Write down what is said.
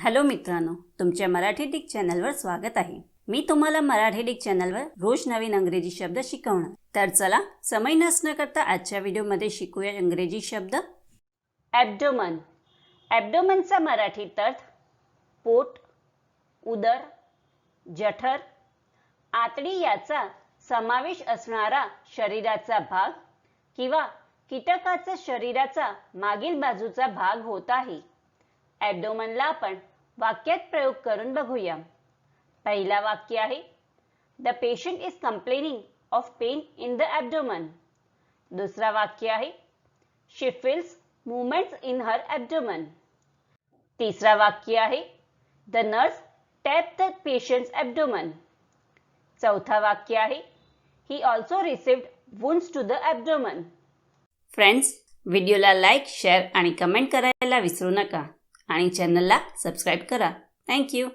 Hello मित्रांनो, तुमच्या Marathi Dick चॅनलवर स्वागत आहे। मी तुम्हाला मराठी डिक चॅनलवर रोज नवीन इंग्रजी शब्द शिकवणार। तर चला समय नसण्या करता आजच्या व्हिडिओमध्ये शिकूया इंग्रजी शब्द। ॲब्डोमन। ॲब्डोमनचा मराठीत अर्थ पोट, उदर, जठर, आतडी याचा समावेश असणारा शरीराचा भाग किंवा कीटकाचा शरीराचा मागील बाजूचा भाग होत आहे। ॲब्डोमनला आपण वाक्यात प्रयोग करून बघूया। पहिला वाक्य आहे the patient is complaining of pain in the abdomen. दुसरा वाक्य आहे she feels movements in her abdomen. तिसरा वाक्य आहे the nurse tap the patients abdomen. चौथा वाक्य आहे he also received wounds to the abdomen. Friends, व्हिडिओला लाईक, शेअर आणि कमेंट करायला विसरू नका आणि चॅनलला सबस्क्राईब करा। थँक्यू।